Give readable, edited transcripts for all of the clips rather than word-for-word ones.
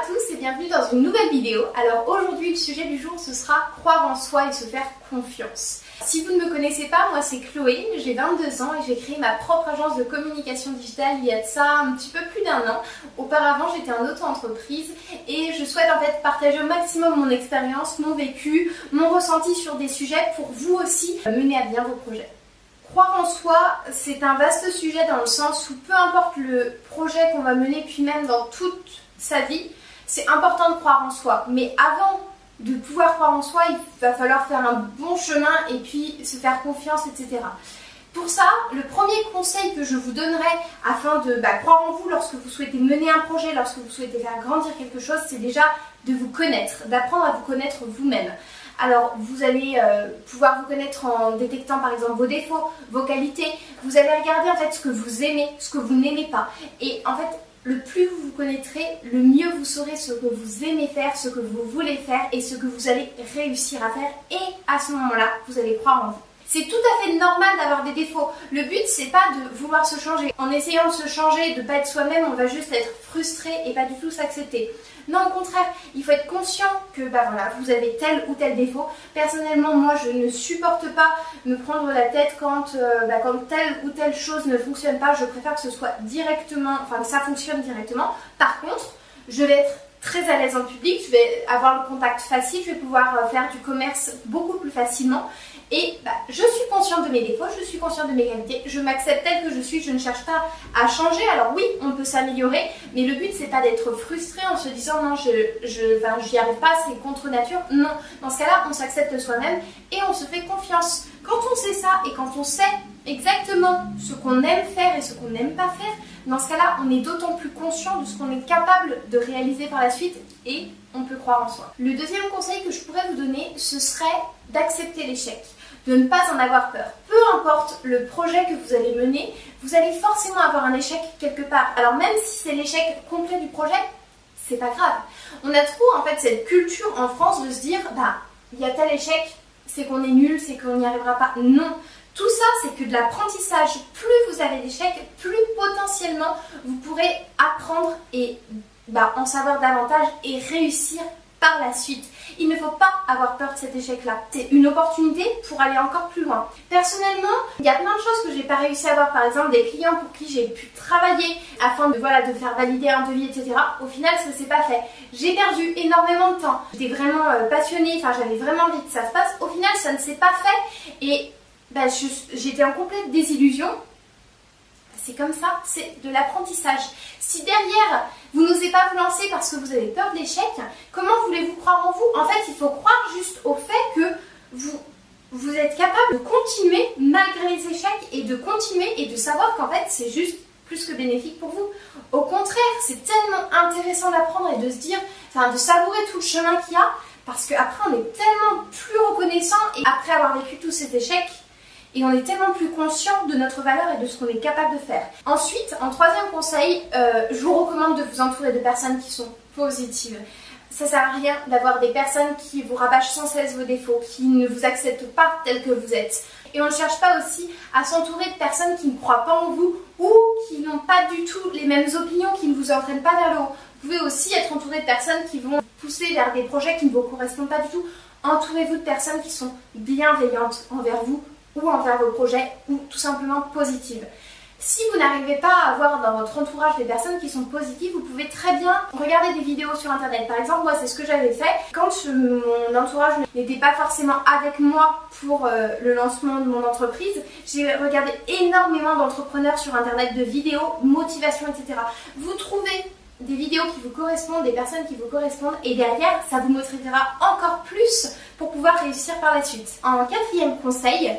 tous et bienvenue dans une nouvelle vidéo. Alors aujourd'hui le sujet du jour ce sera croire en soi et se faire confiance. Si vous ne me connaissez pas, moi c'est Chloé, j'ai 22 ans et j'ai créé ma propre agence de communication digitale il y a de ça un petit peu plus d'un an. Auparavant j'étais en auto-entreprise et je souhaite en fait partager au maximum mon expérience, mon vécu, mon ressenti sur des sujets pour vous aussi mener à bien vos projets. Croire en soi, c'est un vaste sujet dans le sens où peu importe le projet qu'on va mener, puis même dans toute sa vie, c'est important de croire en soi. Mais avant de pouvoir croire en soi, il va falloir faire un bon chemin et puis se faire confiance, etc. Pour ça, le premier conseil que je vous donnerai afin de croire en vous lorsque vous souhaitez mener un projet, lorsque vous souhaitez faire grandir quelque chose, c'est déjà de vous connaître, d'apprendre à vous connaître vous-même. Alors vous allez pouvoir vous connaître en détectant par exemple vos défauts, vos qualités. Vous allez regarder en fait ce que vous aimez, ce que vous n'aimez pas. Et en fait, le plus vous vous connaîtrez, le mieux vous saurez ce que vous aimez faire, ce que vous voulez faire et ce que vous allez réussir à faire. Et à ce moment-là, vous allez croire en vous. C'est tout à fait normal d'avoir des défauts. Le but, c'est pas de vouloir se changer. En essayant de se changer, de ne pas être soi-même, on va juste être frustré et pas du tout s'accepter. Non, au contraire, il faut être conscient que voilà, vous avez tel ou tel défaut. Personnellement, moi, je ne supporte pas me prendre la tête quand telle ou telle chose ne fonctionne pas. Je préfère que ce soit directement, que ça fonctionne directement. Par contre, je vais être très à l'aise en public, je vais avoir le contact facile, je vais pouvoir faire du commerce beaucoup plus facilement. Et je suis consciente de mes défauts, je suis consciente de mes qualités, je m'accepte telle que je suis, je ne cherche pas à changer. Alors oui, on peut s'améliorer, mais le but c'est pas d'être frustré en se disant non, j'y arrive pas, c'est contre nature. Non, dans ce cas-là, on s'accepte soi-même et on se fait confiance. Quand on sait ça et quand on sait exactement ce qu'on aime faire et ce qu'on n'aime pas faire, dans ce cas-là, on est d'autant plus conscient de ce qu'on est capable de réaliser par la suite et on peut croire en soi. Le deuxième conseil que je pourrais vous donner, ce serait d'accepter l'échec, de ne pas en avoir peur. Peu importe le projet que vous allez mener, vous allez forcément avoir un échec quelque part. Alors même si c'est l'échec complet du projet, c'est pas grave. On a trop en fait cette culture en France de se dire il y a tel échec, c'est qu'on est nul, c'est qu'on n'y arrivera pas. Non. Tout ça, c'est que de l'apprentissage. Plus vous avez d'échecs, plus potentiellement vous pourrez apprendre et en savoir davantage et réussir par la suite. Il ne faut pas avoir peur de cet échec-là. C'est une opportunité pour aller encore plus loin. Personnellement, il y a plein de choses que j'ai pas réussi à avoir. Par exemple, des clients pour qui j'ai pu travailler afin de faire valider un devis, etc. Au final, ça s'est pas fait. J'ai perdu énormément de temps. J'étais vraiment passionnée, j'avais vraiment envie que ça se passe. Au final, ça ne s'est pas fait et j'étais en complète désillusion. C'est comme ça, c'est de l'apprentissage. Si derrière, vous n'osez pas vous lancer parce que vous avez peur de l'échec, comment voulez-vous croire en vous? En fait, il faut croire juste au fait que vous êtes capable de continuer malgré les échecs et de continuer et de savoir qu'en fait, c'est juste plus que bénéfique pour vous. Au contraire, c'est tellement intéressant d'apprendre et de se dire, de savourer tout le chemin qu'il y a parce qu'après, on est tellement plus reconnaissant et après avoir vécu tous ces échecs, et on est tellement plus conscient de notre valeur et de ce qu'on est capable de faire. Ensuite, en troisième conseil, je vous recommande de vous entourer de personnes qui sont positives. Ça sert à rien d'avoir des personnes qui vous rabâchent sans cesse vos défauts, qui ne vous acceptent pas tel que vous êtes. Et on ne cherche pas aussi à s'entourer de personnes qui ne croient pas en vous ou qui n'ont pas du tout les mêmes opinions, qui ne vous entraînent pas vers le haut. Vous pouvez aussi être entouré de personnes qui vont pousser vers des projets qui ne vous correspondent pas du tout. Entourez-vous de personnes qui sont bienveillantes envers vous ou envers vos projets, ou tout simplement positives. Si vous n'arrivez pas à avoir dans votre entourage des personnes qui sont positives, vous pouvez très bien regarder des vidéos sur internet. Par exemple, moi c'est ce que j'avais fait quand mon entourage n'était pas forcément avec moi pour le lancement de mon entreprise. J'ai regardé énormément d'entrepreneurs sur internet, de vidéos, motivation, etc. Vous trouvez des vidéos qui vous correspondent, des personnes qui vous correspondent et derrière ça vous motivera encore plus pour pouvoir réussir par la suite. En quatrième conseil,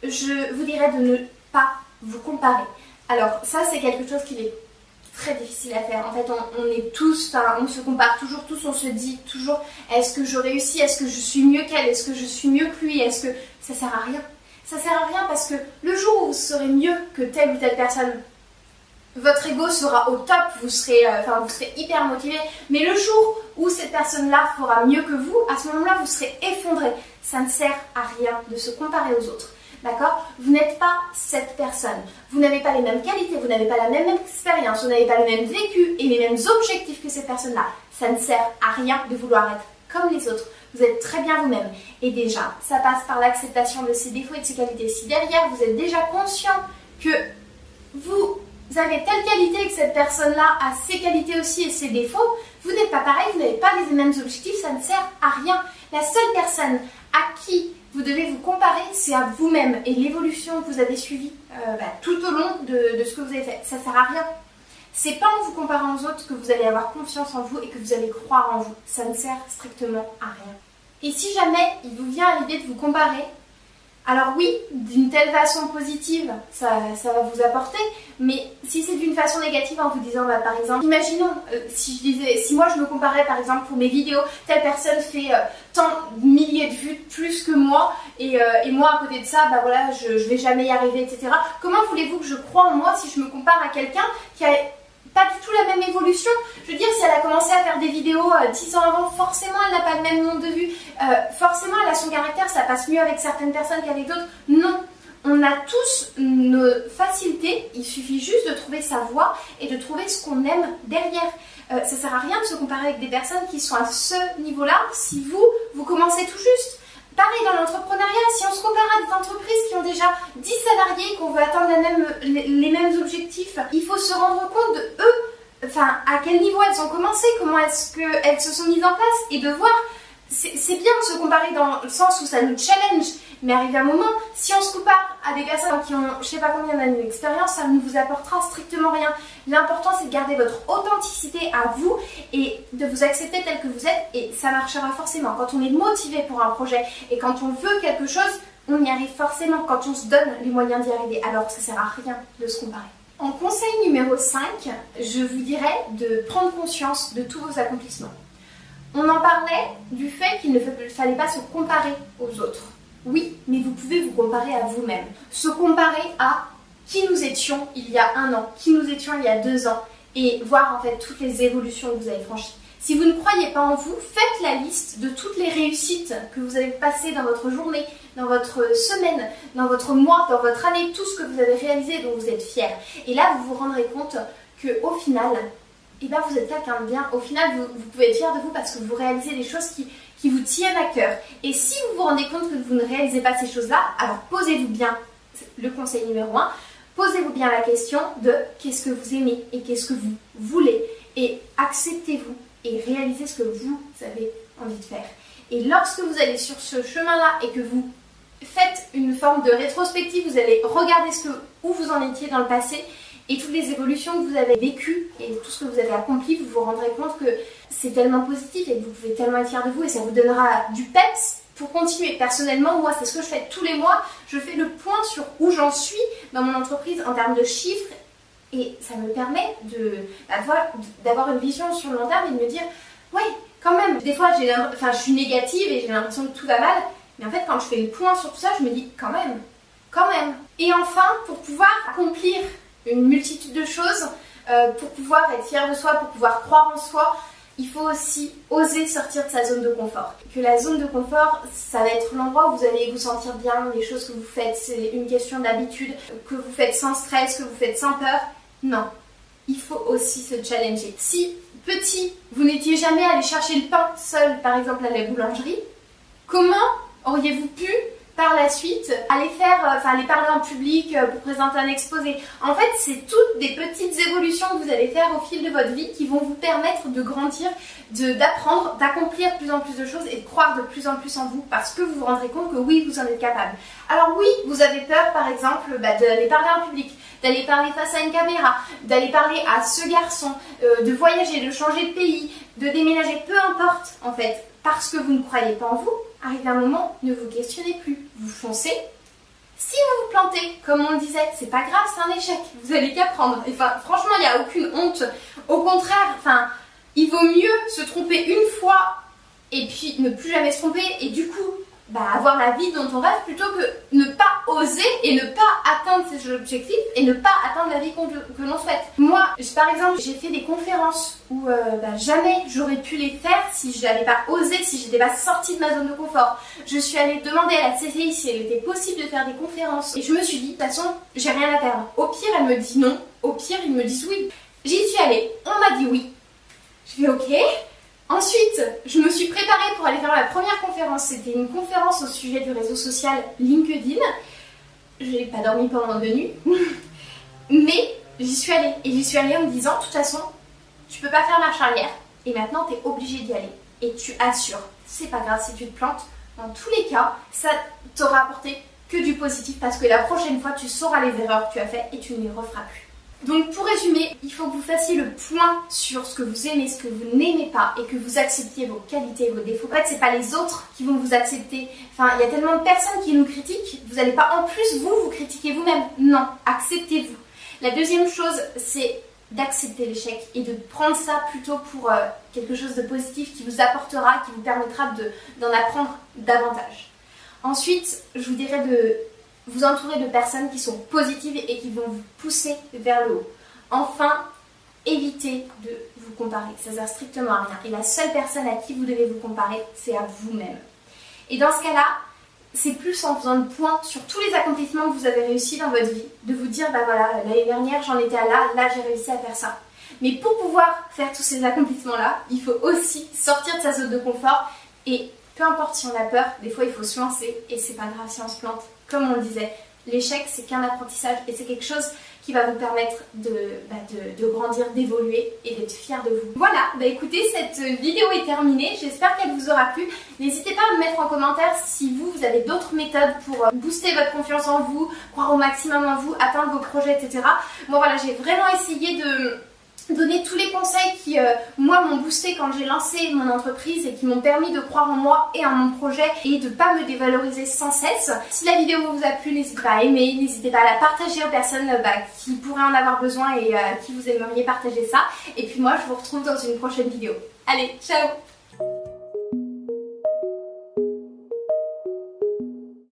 je vous dirais de ne pas vous comparer. Alors ça c'est quelque chose qui est très difficile à faire. En fait on est tous, on se compare toujours tous, on se dit toujours est-ce que je réussis, est-ce que je suis mieux qu'elle, est-ce que je suis mieux que lui, est-ce que ça sert à rien. Ça sert à rien parce que le jour où vous serez mieux que telle ou telle personne, votre ego sera au top, vous serez hyper motivé, mais le jour où cette personne-là fera mieux que vous, à ce moment-là vous serez effondré. Ça ne sert à rien de se comparer aux autres. D'accord? Vous n'êtes pas cette personne. Vous n'avez pas les mêmes qualités, vous n'avez pas la même expérience, vous n'avez pas le même vécu et les mêmes objectifs que cette personne-là. Ça ne sert à rien de vouloir être comme les autres. Vous êtes très bien vous-même. Et déjà, ça passe par l'acceptation de ses défauts et de ses qualités. Si derrière, vous êtes déjà conscient que vous avez telle qualité et que cette personne-là a ses qualités aussi et ses défauts, vous n'êtes pas pareil, vous n'avez pas les mêmes objectifs, ça ne sert à rien. La seule personne à qui vous devez vous comparer, c'est à vous-même et l'évolution que vous avez suivie tout au long de ce que vous avez fait. Ça ne sert à rien. C'est pas en vous comparant aux autres que vous allez avoir confiance en vous et que vous allez croire en vous. Ça ne sert strictement à rien. Et si jamais il vous vient à l'idée de vous comparer, alors oui, d'une telle façon positive, ça va vous apporter, mais si c'est d'une façon négative en vous disant, par exemple, imaginons, si moi je me comparais par exemple pour mes vidéos, telle personne fait tant de milliers de vues plus que moi, et moi à côté de ça, voilà, je vais jamais y arriver, etc. Comment voulez-vous que je croie en moi si je me compare à quelqu'un qui a pas du tout la même évolution? Je veux dire, si elle a commencé à faire des vidéos 10 ans avant, forcément elle n'a pas le même nombre de vues, forcément elle a son caractère, ça passe mieux avec certaines personnes qu'avec d'autres. Non, on a tous nos facilités, il suffit juste de trouver sa voie et de trouver ce qu'on aime derrière. Ça sert à rien de se comparer avec des personnes qui sont à ce niveau-là si vous commencez tout juste. Pareil dans l'entrepreneuriat, si on se compare à des entreprises qui ont déjà 10 salariés, qu'on veut atteindre les mêmes objectifs, il faut se rendre compte de eux, à quel niveau elles ont commencé, comment est-ce qu'elles se sont mises en place, et de voir, c'est bien de se comparer dans le sens où ça nous challenge, mais arrivé un moment, si on se compare à des personnes qui ont je sais pas combien d'années d'expérience, ça ne vous apportera strictement rien. L'important c'est de garder votre authenticité à vous et de vous accepter tel que vous êtes, et ça marchera forcément. Quand on est motivé pour un projet et quand on veut quelque chose, on y arrive forcément quand on se donne les moyens d'y arriver. Alors ça sert à rien de se comparer. En conseil numéro 5, je vous dirais de prendre conscience de tous vos accomplissements. On en parlait du fait qu'il ne fallait pas se comparer aux autres. Oui, mais vous pouvez vous comparer à vous-même. Se comparer à qui nous étions il y a 1 an, qui nous étions il y a 2 ans, et voir en fait toutes les évolutions que vous avez franchies. Si vous ne croyez pas en vous, faites la liste de toutes les réussites que vous avez passées dans votre journée, dans votre semaine, dans votre mois, dans votre année, tout ce que vous avez réalisé et dont vous êtes fiers. Et là, vous vous rendrez compte qu'au final, vous êtes quelqu'un de bien. Au final, vous pouvez être fier de vous parce que vous réalisez des choses qui vous tiennent à cœur. Et si vous vous rendez compte que vous ne réalisez pas ces choses-là, alors posez-vous bien, le conseil numéro 1, posez-vous bien la question de qu'est-ce que vous aimez et qu'est-ce que vous voulez. Et acceptez-vous et réalisez ce que vous avez envie de faire. Et lorsque vous allez sur ce chemin-là et que vous faites une forme de rétrospective, vous allez regarder où vous en étiez dans le passé et toutes les évolutions que vous avez vécues et tout ce que vous avez accompli, vous vous rendrez compte que c'est tellement positif et que vous pouvez tellement être fier de vous et ça vous donnera du peps pour continuer. Personnellement, moi, c'est ce que je fais tous les mois. Je fais le point sur où j'en suis dans mon entreprise en termes de chiffres et ça me permet d'avoir une vision sur le long terme et de me dire ouais, quand même, des fois je suis négative et j'ai l'impression que tout va mal, mais en fait quand je fais le point sur tout ça, je me dis quand même. Et enfin, pour pouvoir accomplir une multitude de choses, pour pouvoir être fier de soi, pour pouvoir croire en soi, il faut aussi oser sortir de sa zone de confort. Que la zone de confort, ça va être l'endroit où vous allez vous sentir bien, les choses que vous faites, c'est une question d'habitude, que vous faites sans stress, que vous faites sans peur. Non, il faut aussi se challenger. Si, petit, vous n'étiez jamais allé chercher le pain seul, par exemple à la boulangerie, comment auriez-vous pu par la suite, aller parler en public pour présenter un exposé. En fait, c'est toutes des petites évolutions que vous allez faire au fil de votre vie qui vont vous permettre de grandir, d'apprendre, d'accomplir de plus en plus de choses et de croire de plus en plus en vous parce que vous vous rendrez compte que oui, vous en êtes capable. Alors oui, vous avez peur par exemple d'aller parler en public, d'aller parler face à une caméra, d'aller parler à ce garçon, de voyager, de changer de pays, de déménager, peu importe en fait, parce que vous ne croyez pas en vous. Arrive un moment, ne vous questionnez plus, vous foncez. Si vous vous plantez, comme on le disait, c'est pas grave, c'est un échec, vous allez qu'apprendre. Franchement, il n'y a aucune honte. Au contraire, il vaut mieux se tromper une fois et puis ne plus jamais se tromper et du coup avoir la vie dont on rêve plutôt que ne pas oser et ne pas atteindre ses objectifs et ne pas atteindre la vie que l'on souhaite. Moi, par exemple, j'ai fait des conférences où jamais j'aurais pu les faire si je n'avais pas osé, si j'étais pas sortie de ma zone de confort. Je suis allée demander à la CCI si elle était possible de faire des conférences et je me suis dit, de toute façon, j'ai rien à perdre. Au pire, elle me dit non, au pire, ils me disent oui. J'y suis allée, on m'a dit oui. Je fais ok. Ensuite, je me suis préparée pour aller faire ma première conférence. C'était une conférence au sujet du réseau social LinkedIn. Je n'ai pas dormi pendant 2 nuits. Mais j'y suis allée. Et j'y suis allée en me disant, de toute façon, tu peux pas faire marche arrière. Et maintenant, tu es obligée d'y aller. Et tu assures. C'est pas grave si tu te plantes. Dans tous les cas, ça t'aura apporté que du positif. Parce que la prochaine fois, tu sauras les erreurs que tu as faites et tu ne les referas plus. Donc pour résumer, il faut que vous fassiez le point sur ce que vous aimez, ce que vous n'aimez pas et que vous acceptiez vos qualités et vos défauts. En fait, c'est pas les autres qui vont vous accepter. Enfin, il y a tellement de personnes qui nous critiquent, vous n'allez pas en plus vous critiquer vous-même. Non, acceptez-vous. La deuxième chose, c'est d'accepter l'échec et de prendre ça plutôt pour quelque chose de positif qui vous apportera, qui vous permettra d'en apprendre davantage. Ensuite, je vous dirais de vous entourer de personnes qui sont positives et qui vont vous pousser vers le haut. Enfin, évitez de vous comparer, ça sert strictement à rien. Et la seule personne à qui vous devez vous comparer, c'est à vous-même. Et dans ce cas-là, c'est plus en faisant le point sur tous les accomplissements que vous avez réussi dans votre vie, de vous dire, voilà, l'année dernière j'en étais à là j'ai réussi à faire ça. Mais pour pouvoir faire tous ces accomplissements-là, il faut aussi sortir de sa zone de confort et peu importe si on a peur, des fois il faut se lancer et c'est pas grave si on se plante. Comme on le disait, l'échec c'est qu'un apprentissage et c'est quelque chose qui va vous permettre de grandir, d'évoluer et d'être fier de vous. Voilà, écoutez, cette vidéo est terminée, j'espère qu'elle vous aura plu. N'hésitez pas à me mettre en commentaire si vous avez d'autres méthodes pour booster votre confiance en vous, croire au maximum en vous, atteindre vos projets, etc. Moi voilà, j'ai vraiment essayé de donner tous les conseils qui, moi, m'ont boosté quand j'ai lancé mon entreprise et qui m'ont permis de croire en moi et en mon projet et de ne pas me dévaloriser sans cesse. Si la vidéo vous a plu, n'hésitez pas à aimer, n'hésitez pas à la partager aux personnes qui pourraient en avoir besoin et qui vous aimeriez partager ça. Et puis moi, je vous retrouve dans une prochaine vidéo. Allez, ciao!